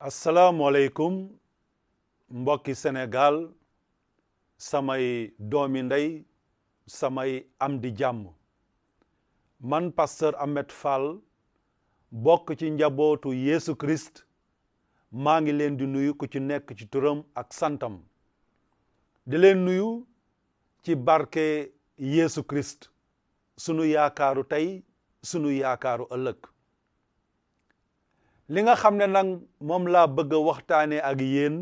asalaamualeykum mbokki Sénégal samay doomi ndey samay am di jàmm man pasteur Ahmed Fall bokk ci njabootu Yesu Christ maa ngi leen di nuyu ku ci nekk ci turam ak santam di leen nuyu ci barke Yesu Christ sunu yaakaaru tey sunu yaakaaru ëllëg li nga xam ne nag moom laa bëgg a waxtaane ak yéen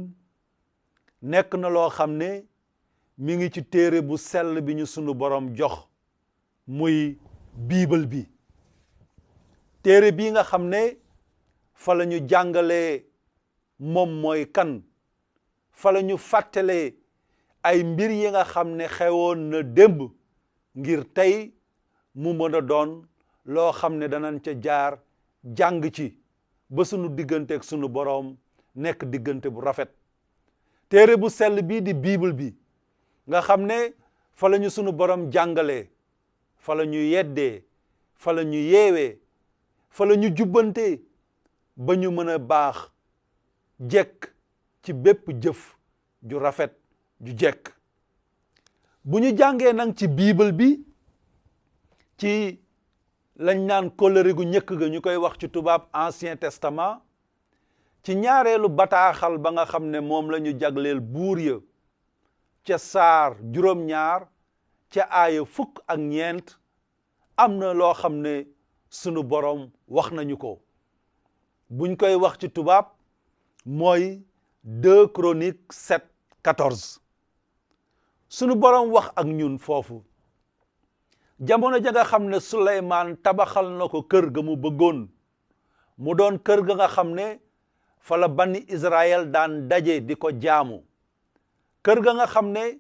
nekk na loo xam ne mi ngi ci téere bu sell bi ñu sunu borom jox muy biibal bi téere bii nga xam ne fa la ñu jàngalee moom mooy kan fa la ñu fàttalee ay mbir yi nga xam ne xewoon na démb ngir tey mu mën a doon loo xam ne danañ ca jaar jàng ci ba sunu diggante ak sunu boroom nekk diggante bu rafet téere bu sell bii di biibal bi nga xam ne fa la ñu sunu boroom jàngalee fa la ñu yeddee fa la ñu yeewee fa la ñu jubbantee ba ñu mën a baax jekk ci bépp jëf ju rafet ju jekk bu ñu jàngee nag ci biibal bi ci lañ naan kóllëre gu njëkk ga ñu koy wax ci tubaab ancien testament ci ñaareelu bataaxal ba nga xam ne moom la ñu jagleel buur ya ca saar juróom-ñaar ca aaya 19 am na loo xam ne sunu borom wax nañu ko buñ koy wax ci tubaab mooy 2 Chroniques 7:14 sunu borom wax ak ñun foofu jamono ja nga xam ne Suleymaan tabaxal na ko kër ga mu bëggoon mu doon kër ga nga xam ne fa la bani Israël daan daje di ko jaamu kër ga nga xam ne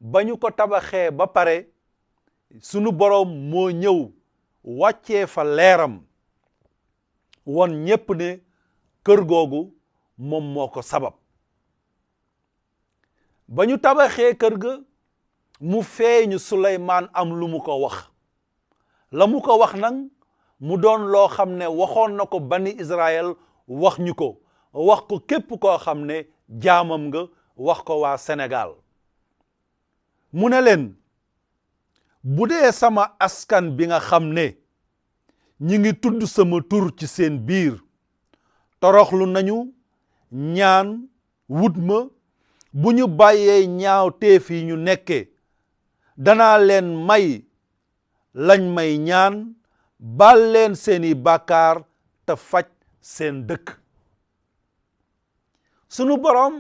ba ñu ko tabaxee ba pare sunu boroom moo ñëw wàccee fa leeram won ñépp ne kër googu moom moo ko sabab ba ñu tabaxee kër ga mu feeñu Suleymaan am lu mu ko wax la mu ko wax nag mu doon loo xam ne waxoon na ko bani Israël wax ñu ko wax ko képp koo xam ne jaamam nga wax ko waa Sénégal mu ne leen bu dee sama askan bi nga xam ne ñi ngi tudd sama tur ci seen biir toroxlu nañu ñaan wut ma bu ñu bàyyee ñawtéef yi ñu nekke danaa leen may lañ may ñaan baal leen seeni bakaar te faj seen dëkk sunu boroom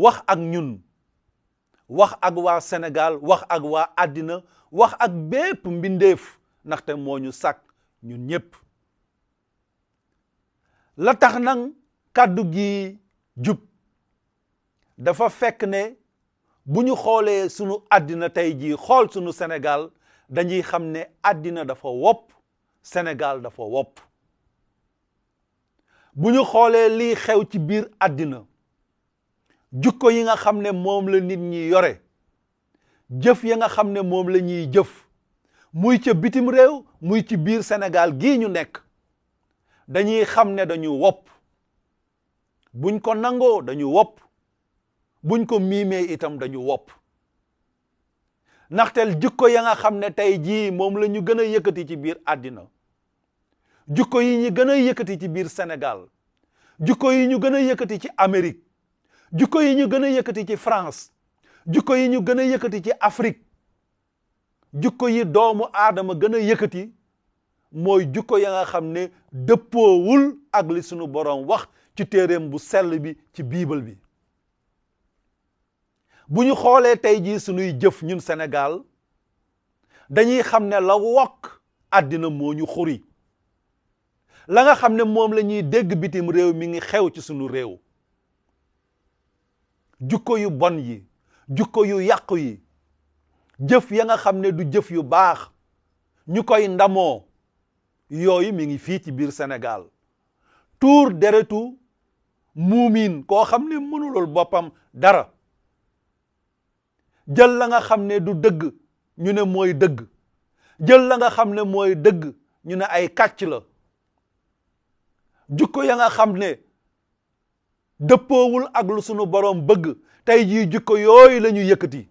wax ak ñun wax ak waa Sénégal wax ak waa Addina wax ak bépp mbindeef ndaxte moo ñu sàkk ñun ñépp la tax nag kàddu gi jub dafa fekk ne bu ñu xoolee sunu àddina tey jii xool sunu Sénégal dañuy xam ne àddina dafa wopp Sénégal dafa wopp bu ñu xoolee lii xew ci biir àddina jukko yi nga xam ne moom la nit ñi yore jëf ya nga xam ne moom la ñuy jëf muy ca bitim réew muy ci biir Sénégal gii ñu nekk dañuy xam ne dañu wopp buñ ko nangoo dañu wopp buñ ko miimee itam dañu wopp ndaxteel jukko ya nga xam ne tey jii moom la ñu gën a yëkkati ci biir àddina jukko yi ñu gën a yëkkati ci biir Sénégal jukko yi ñu gën a yëkkati ci Amérique jukko yi ñu gën a yëkkati ci France jukko yi ñu gën a yëkkati ci Afrique jukko yi doomu aadama gën a yëkkati mooy jukko ya nga xam ne dëppoowul ak li sunu boroom wax ci téereem bu sell bi ci biibal bi bu ñu xoolee tey jii sunuy jëf ñun Sénégal dañuy xam ne la wokk àddina moo ñu xuri la nga xam ne moom la ñuy dégg bitim réew mi ngi xew ci sunu réew jukko yu bon yi jukko yu yàqu yi jëf ya nga xam ne du jëf yu baax ñu koy ndamoo yooyu mi ngi fii ci biir Sénégal tuur deretu muumin koo xam ne mënulul boppam dara jël la nga xam ne du dëgg ñu ne mooy dëgg jël la nga xam ne mooy dëgg ñu ne ay kàcc la jukko ya nga xam ne dëppoowul ak lu sunu borom bëgg tey jii jikko yooyu la ñu yëkkati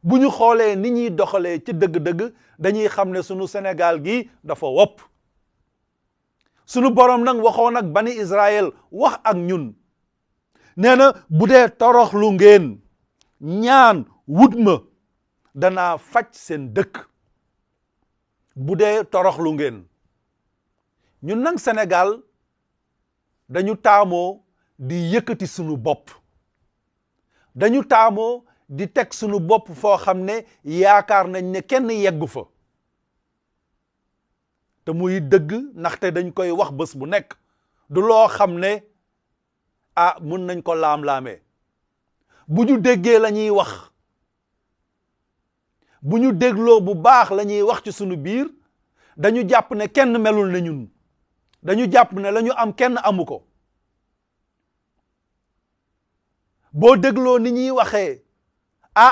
bu ñu xoolee ni ñuy doxalee ci dëgg-dëgg dañuy xam ne sunu Sénégal gi dafa wopp sunu borom nag waxoon ak bani Israël wax ak ñun nee na bu dee toroxlu ngeen ñaan wut ma danaa faj seen dëkk bu dee toroxlu ngeen ñun nag Sénégal dañu taamoo di yëkkati sunu bopp dañu taamoo di teg sunu bopp foo xam ne yaakaar nañ ne kenn yeggu fa te muy dëgg ndaxte dañ koy wax bés bu nekk du loo xam ne mun nañ ko laam-laamee bu ñu déggee la ñuy wax bu ñu dégloo bu baax la ñuy wax ci sunu biir dañu jàpp ne kenn melul na ñun dañu jàpp ne la ñu am kenn amu ko boo dégloo ni ñuy waxee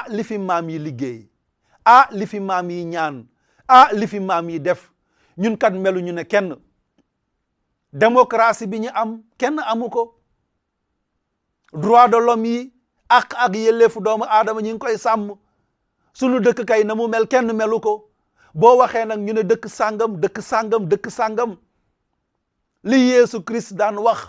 li fi maam yi liggéey li fi maam yi ñaan li fi maam yi def ñun kat meluñu ne kenn démocratie bi ñu am kenn amu ko droit de l'homme yi ak yelleefu doomu aadama ñu ngi koy sàmm sunu dëkk kay na mu mel kenn melu ko boo waxee nag ñu ne dëkk sàngam dëkk sàngam dëkk sàngam li Yeesu Christ daan wax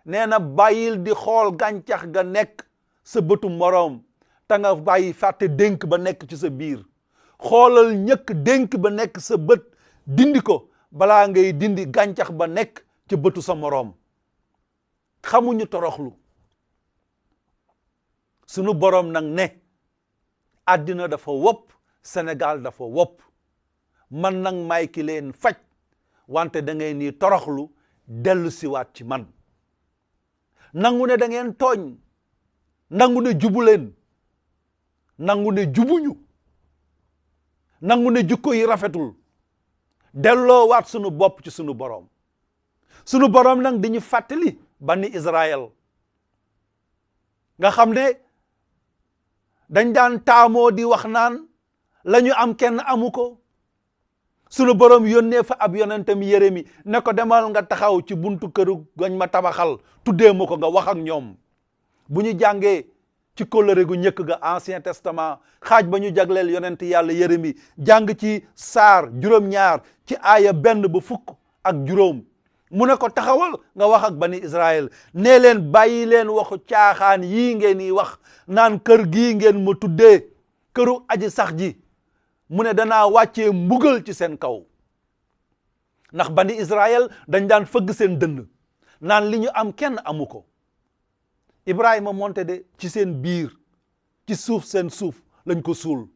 nee na bàyyil di xool gàncax ga nekk sa bëtu moroom te nga bàyyi fàtte dénk ba nekk ci sa biir xoolal ñëkk dénk ba nekk sa bët dindi ko balaa ngay dindi gàncax ba nekk ci bëtu sa moroom xamuñu toroxlu sunu boroom nag ne Addina dafa wopp Sénégal dafa wopp man nag may ki leen faj wante da ngay nii toroxlu dellu siwaat ci man nangu ne da ngeen tooñ nangu ne jubu leen nangu ne jubuñu nangu ne jikko yi rafetul delloo waat sunu bopp ci sunu boroom nag di ñu fàttali bani Israël nga xam ne dañ daan taamoo di wax naan la ñu am kenn amu ko sunu boroom yónnee fa ab yonentam Yeremi ne ko demal nga taxaw ci buntu këru gañ ma tabaxal tuddee ma ko nga wax ak ñoom bu ñu jàngee ci kóllëre gu njëkk ga Ancien Testament xaaj ba ñu jagleel yonent yàlla Yeremi jàng ci saar 9 ci aaya 1 ba 10 mu ne ko taxawal nga wax ak bani Israël nee leen bàyyi leen waxu caaxaan yii ngeen yi wax naan kër gii ngeen ma tuddee këru aji sax ji mu ne danaa wàccee mbugal ci seen kaw ndax bani Israël dañ daan fëgg seen dënn naan li ñu am kenn amu ko Ibrahima monte de ci seen biir ci seen suuf lañ ko suul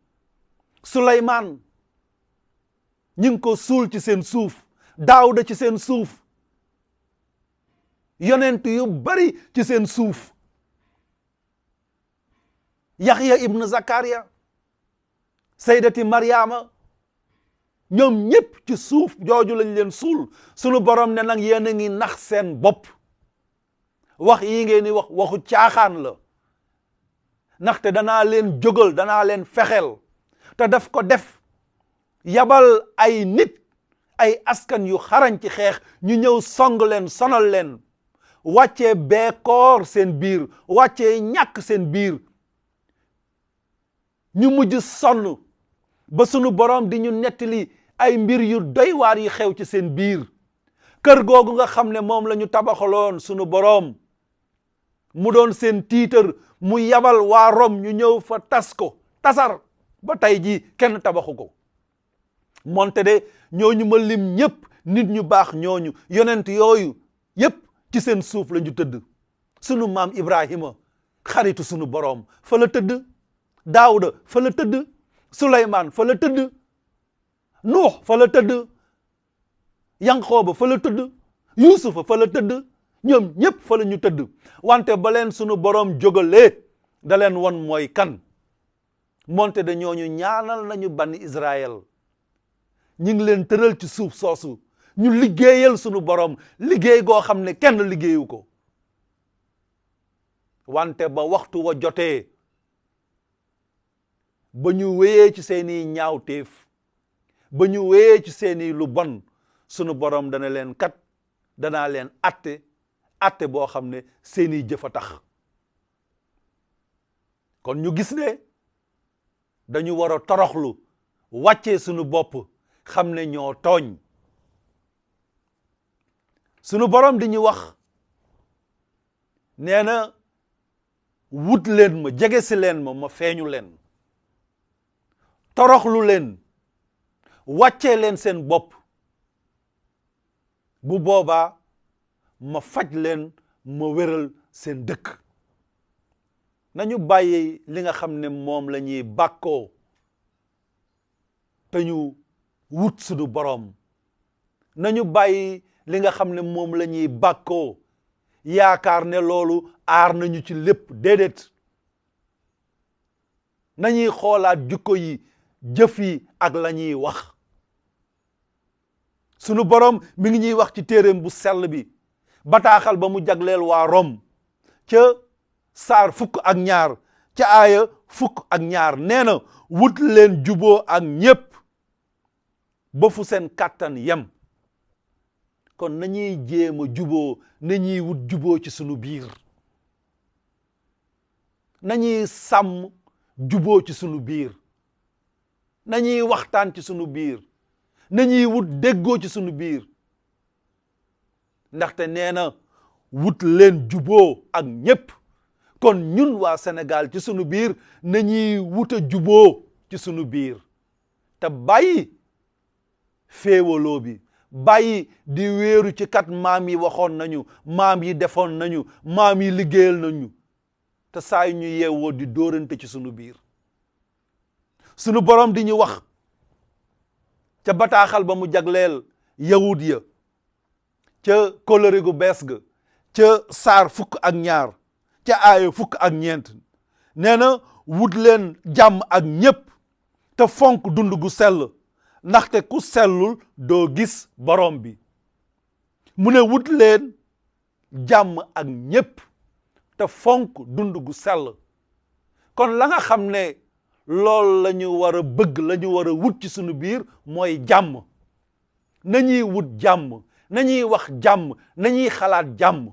Suleymaan ñi ngi ko suul ci seen suuf Daawuda ci seen suuf yonent yu bari ci seen suuf Yaxya ibn Zakariya Saydati Maryama ñoom ñépp ci suuf jooju lañ leen suul sunu borom ne nag yéen a ngi nax seen bopp wax yi ngeen di wax waxu caaxaan la ndaxte danaa leen jógal danaa leen fexeel te daf ko def yabal ay nit ay askan yu xarañ ci xeex ñu ñëw song leen sonal leen wàccee beekoor seen biir wàccee ñàkk seen biir ñu mujj sonn ba sunu borom di ñu nettali ay mbir yu doy waar yi xew ci seen biir kër googu nga xam ne moom la ñu tabaxaloon sunu borom mu doon seen tiitar mu yabal waa Rom ñu ñëw fa tas ko tasar ba tey jii kenn tabaxu ko moonte de ñooñu ma lim ñépp nit ñu baax ñooñu yonent yooyu yépp ci seen suuf la ñu tëdd sunu maam Ibrahima xaritu sunu borom fa la tëdd Daawuda fa la tëdd Suleymaan fa la tëdd Nuux fa la tëdd Yanqooba fa la tëdd Yuusufa fa la tëdd ñoom ñépp fa la ñu tëdd wante ba leen sunu borom jógalee da leen won mooy kan moonte de ñooñu ñaanal nañu bani Israël ñu ngi leen tëral ci suuf soosu ñu liggéeyal sunu borom liggéey goo xam ne kenn liggéeyu ko wante ba waxtu wa jotee ba ñu wéyee ci seeni ñaawteef ba ñu wéyee ci seeni lu bon sunu borom dana leen kat danaa leen atte atte boo xam ne seeni jëf a tax kon ñu gis ne dañu war a toroxlu wàccee sunu bopp xam ne ñoo tooñ sunu borom di ñu wax nee na wut leen ma jege si leen ma feeñu leen toroxlu leen wàccee leen seen bopp bu boobaa ma faj leen ma wéral seen dëkk nañu bàyyi li nga xam ne moom la ñuy bàkkoo te ñu wut sunu borom nañu bàyyi li nga xam ne moom la ñuy bàkkoo yaakaar ne loolu aar nañu ci lépp déedéet nañuy xoolaat jukko yi jëf yi ak la ñuy wax sunu borom mi ngi ñuy wax ci téeréem bu sell bi bataaxal ba mu jagleel waa Rom ca saar 12 ca aaya 12 nee na wut leen juboo ak ñépp ba fu seen kàttan yem kon nañuy jéem a juboo nañuy wut juboo ci sunu biir nañuy sàmm juboo ci sunu biir nañuy waxtaan ci sunu biir nañuy wut déggoo ci sunu biir ndaxte nee na wut leen juboo ak ñépp kon ñun waa Sénégal ci sunu biir nañuy wut a juboo ci sunu biir te bàyyi féewaloo bi bàyyi di wéeru ci kat maam yi waxoon nañu maam yi defoon nañu maam yi liggéeyal nañu te saa yu ñu yeewoo di dóorante ci sunu biir sunu borom di ñu wax ca bataaxal ba mu jagleel yahud ya ca kóllëre gu bees ga ca saar 12 ca aaya 14 nee na wut leen jàmm ak ñépp te fonk dund gu sell ndaxte ku sellul doo gis borom bi mu ne wut leen jàmm ak ñépp te fonk dund gu sell kon la nga xam ne loolu la ñu war a bëgg la ñu war a wut ci sunu biir mooy jàmm nañuy wut jàmm nañuy wax jàmm nañuy xalaat jàmm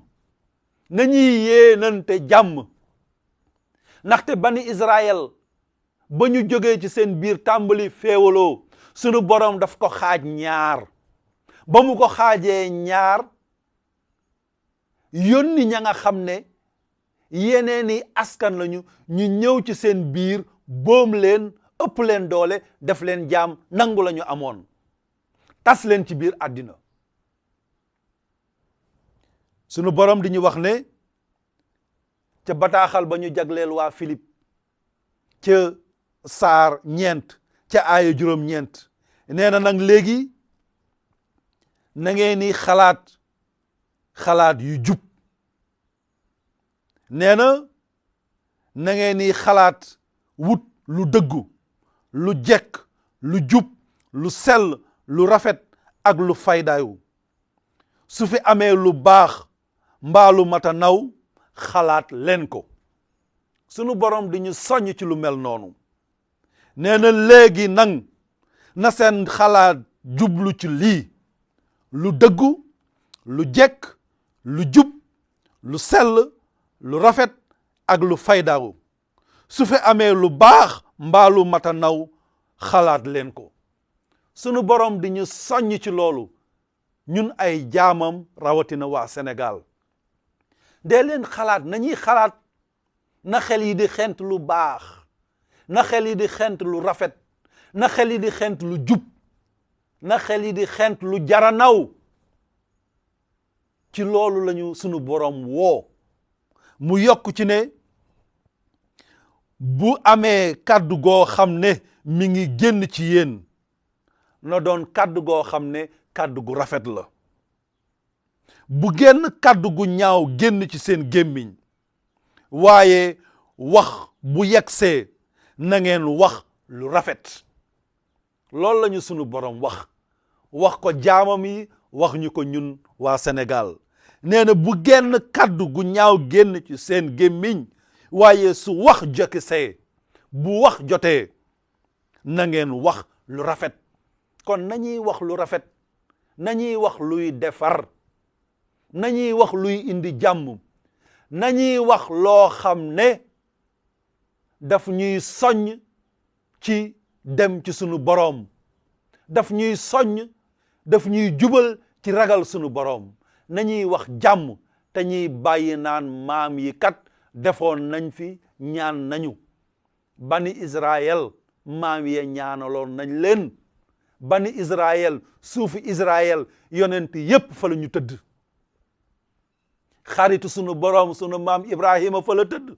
nañuy yéenante jàmm ndaxte bani Israël ba ñu jógee ci seen biir tàmbali féewaloo sunu borom daf ko xaaj ñaar ba mu ko xaajee ñaar yónni ña nga xam ne yeneeni askan lañu ñu ñëw ci seen biir boom leen ëpp leen doole def leen jaam nangu lañu amoon tas leen ci biir àddina sunu borom di ñu wax ne ca bataaxal ba ñu jagleel waa Philippe ca saar 9 ca aaya 9 nee na nag léegi na ngeen ni xalaat yu jub nee na ngeen ni xalaat wut lu dëggu lu jekk lu jub lu sell lu rafet ak lu faydaayu su fi amee lu baax mbaa lu mata naw xalaat leen ko sunu borom di ñu soññ ci lu mel noonu nee na léegi nang na seen xalaat jublu ci lii lu dëggu lu jekk lu jub lu sell lu rafet ak lu faydaawu su fi amee lu baax mbaa lu mata naw xalaat leen ko sunu borom di ñu soññ ci loolu ñun ay jaamam rawatina waa Sénégal dee leen xalaat nañuy xalaat na xel yi di xent lu baax na xel yi di xent lu rafet na xel yi di xent lu jub na xel yi di xent lu jara naw ci loolu lañu sunu borom woo mu yokk ci ne bu amee kàddu goo xam ne mi ngi génn ci yéen na doon kàddu goo xam ne kàddu gu rafet la bu génn kàddu gu ñaaw génn ci seen gémmiñ waaye wax bu yegsee na ngeen wax lu rafet loolu lañu sunu borom wax ko jaamam yi wax ñu ko ñun waa Sénégal nee na bu génn kàddu gu ñaaw génn ci seen gémmiñ waaye su wax jokisee bu wax jotee na ngeen wax lu rafet kon nañuy wax lu rafet nañuy wax luy defar nañuy wax luy indi jàmm nañuy wax loo xam ne daf ñuy soññ ci dem ci sunu boroom daf ñuy soññ daf ñuy jubal ci ragal sunu boroom nañuy wax jàmm te ñuy bàyyi naan maam yi kat defoon nañ fi ñaan nañu bani Israël maam ya ñaanaloon nañ leen bani Israël suufu Israël yonent yépp fa la ñu tëdd xaritu sunu boroom sunu maam Ibrahima fa la tëdd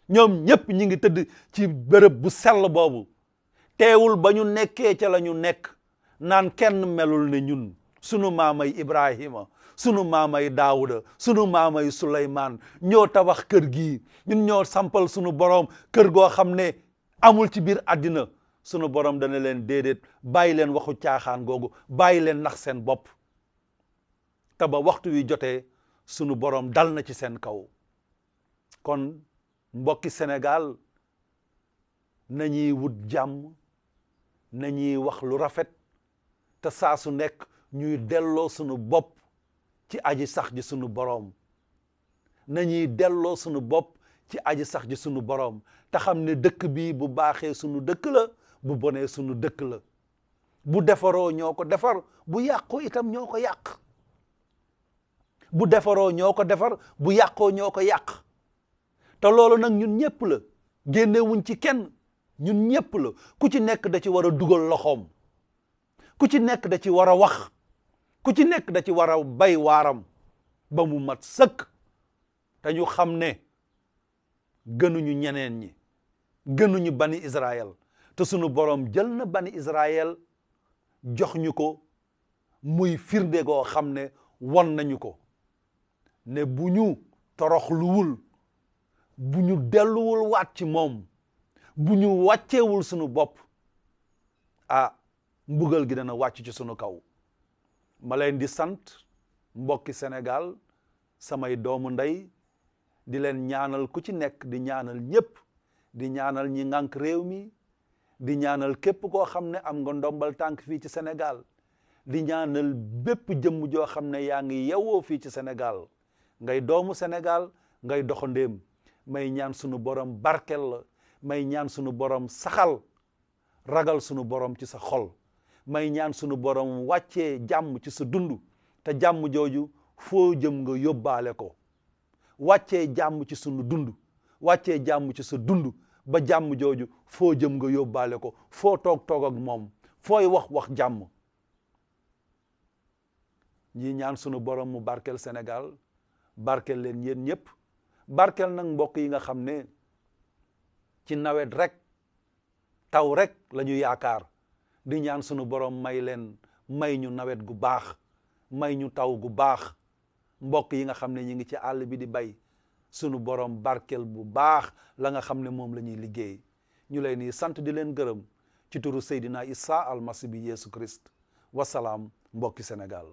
ñoom ñépp ñi ngi tëdd ci bërëb bu sell boobu teewul ba ñu nekkee ca la ñu nekk naan kenn melul ne ñun sunu maamay Ibrahima sunu maamay Daawuda sunu maamay Suleymaan ñoo tabax kër gi ñun ñoo sampal sunu boroom kër goo xam ne amul ci biir àddina sunu boroom dana leen déedéet bàyyi leen waxu caaxaan googu bàyyi leen nax seen bopp te ba waxtu wi jotee sunu boroom dal na ci seen kaw kon mbokki Sénégal nañuy wut jàmm nañuy wax lu rafet te saa su nekk ñuy delloo sunu bopp ci aji sax ji sunu boroom nañuy delloo sunu bopp ci aji sax ji sunu boroom te xam ne dëkk bi bu baaxee sunu dëkk la bu bonee sunu dëkk la bu defaroo ñoo ko defar bu yàqoo itam ñoo ko yàq bu defaroo ñoo ko defar bu yàqoo ñoo ko yàq te loolu nag ñun ñépp la génnewuñ ci kenn ñun ñépp la ku ci nekk da ci war a dugal loxoom ku ci nekk da ci war a wax ku ci nekk da ci war a bay waaram ba mu mat sëkk te ñu xam ne gënuñu ñeneen ñi gënuñu bani Israël te sunu boroom jël na bani Israël jox ñu ko muy firnde goo xam ne won nañu ko ne bu ñu toroxluwul bu ñu delluwul waat ci moom bu ñu wàcceewul sunu bopp mbugal gi dana wàcc ci sunu kaw ma leen di sant mbokki Sénégal samay doomu ndey di leen ñaanal ku ci nekk di ñaanal ñépp di ñaanal ñi ngànk réew mi di ñaanal képp koo xam ne am nga ndombal tànk fii ci Sénégal di ñaanal bépp jëmm joo xam ne yaa ngi yewwoo fii ci Sénégal ngay doomu Sénégal ngay doxandéem may ñaan sunu borom barkel la may ñaan sunu borom saxal ragal sunu borom ci sa xol may ñaan sunu borom wàccee jàmm ci sa dund te jàmm jooju foo jëm nga yóbbaale ko wàccee jàmm ci sunu dund wàccee jàmm ci sa dund ba jàmm jooju foo jëm nga yóbbaale ko foo toog ak moom fooy wax jàmm ñi ñaan sunu borom mu barkel Sénégal barkel leen yéen ñépp barkel nag mbokk yi nga xam ne ci nawet rek taw rek la ñu yaakaar di ñaan sunu borom may ñu nawet gu baax may ñu taw gu baax mbokk yi nga xam ne ñi ngi ci àll bi di bay sunu borom barkel bu baax la nga xam ne moom la ñuy liggéey ñu leen di sant di leen gërëm ci turu Seydina Isa almasi bi Yeesu Christ wasalaam mbokki Sénégal